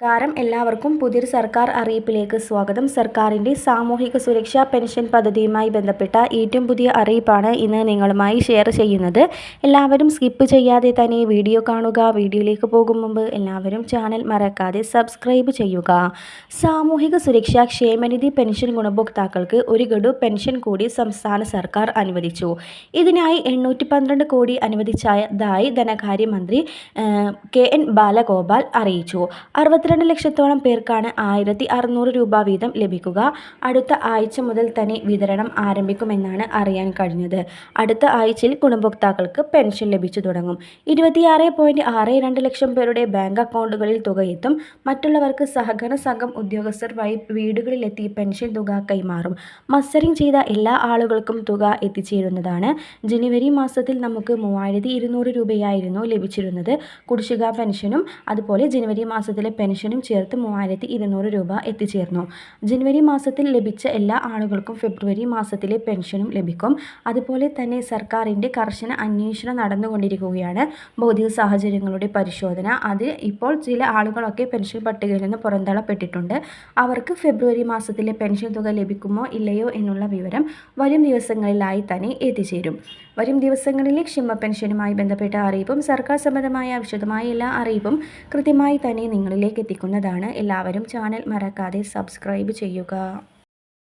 നമസ്കാരം, എല്ലാവർക്കും പുതിയൊരു സർക്കാർ അറിയിപ്പിലേക്ക് സ്വാഗതം. സർക്കാരിൻ്റെ സാമൂഹിക സുരക്ഷാ പെൻഷൻ പദ്ധതിയുമായി ബന്ധപ്പെട്ട ഏറ്റവും പുതിയ അറിയിപ്പാണ് ഇന്ന് നിങ്ങളുമായി ഷെയർ ചെയ്യുന്നത്. എല്ലാവരും സ്കിപ്പ് ചെയ്യാതെ തന്നെ വീഡിയോ കാണുക. വീഡിയോയിലേക്ക് പോകും മുമ്പ് എല്ലാവരും ചാനൽ മറക്കാതെ സബ്സ്ക്രൈബ് ചെയ്യുക. സാമൂഹിക സുരക്ഷാ ക്ഷേമനിധി പെൻഷൻ ഗുണഭോക്താക്കൾക്ക് ഒരു ഗഡു പെൻഷൻ കൂടി സംസ്ഥാന സർക്കാർ അനുവദിച്ചു. ഇതിനായി 812 കോടി അനുവദിച്ചതായി ധനകാര്യമന്ത്രി KN ബാലഗോപാൽ അറിയിച്ചു. 62 ലക്ഷത്തോളം പേർക്കാണ് 1600 രൂപ വീതം ലഭിക്കുക. അടുത്ത ആഴ്ച മുതൽ തന്നെ വിതരണം ആരംഭിക്കുമെന്നാണ് അറിയാൻ കഴിഞ്ഞത്. അടുത്ത ആഴ്ചയിൽ ഗുണഭോക്താക്കൾക്ക് പെൻഷൻ ലഭിച്ചു തുടങ്ങും. 26.62 ലക്ഷം പേരുടെ ബാങ്ക് അക്കൗണ്ടുകളിൽ തുക എത്തും. മറ്റുള്ളവർക്ക് സഹകരണ സംഘം ഉദ്യോഗസ്ഥർ വഴി വീടുകളിലെത്തി പെൻഷൻ തുക കൈമാറും. മസ്റ്ററിംഗ് ചെയ്ത എല്ലാ ആളുകൾക്കും തുക എത്തിച്ചേരുന്നതാണ്. ജനുവരി മാസത്തിൽ നമുക്ക് 3200 രൂപയായിരുന്നു ലഭിച്ചിരുന്നത്. കുടിശ്ശിക പെൻഷനും അതുപോലെ ജനുവരി മാസത്തിലെ പെൻഷനും ചേർത്ത് 3200 രൂപ എത്തിച്ചേർന്നു. ജനുവരി മാസത്തിൽ ലഭിച്ച എല്ലാ ആളുകൾക്കും ഫെബ്രുവരി മാസത്തിലെ പെൻഷനും ലഭിക്കും. അതുപോലെ തന്നെ സർക്കാരിൻ്റെ കർശന അന്വേഷണം നടന്നുകൊണ്ടിരിക്കുകയാണ്. ഭൗതിക സാഹചര്യങ്ങളുടെ പരിശോധന അതിൽ ഇപ്പോൾ ചില ആളുകളൊക്കെ പെൻഷൻ പട്ടികയിൽ നിന്ന് പുറന്തള്ളപ്പെട്ടിട്ടുണ്ട്. അവർക്ക് ഫെബ്രുവരി മാസത്തിലെ പെൻഷൻ തുക ലഭിക്കുമോ ഇല്ലയോ എന്നുള്ള വിവരം വരും ദിവസങ്ങളിലായി തന്നെ എത്തിച്ചേരും. വരും ദിവസങ്ങളിലെ ക്ഷേമ പെൻഷനുമായി ബന്ധപ്പെട്ട അറിയിപ്പും സർക്കാർ സംബന്ധമായ വിശദമായ എല്ലാ അറിയിപ്പും കൃത്യമായി തന്നെ നിങ്ങളിലേക്ക് എത്തിക്കുന്നതാണ്. എല്ലാവരും ചാനൽ മറക്കാതെ സബ്സ്ക്രൈബ് ചെയ്യുക.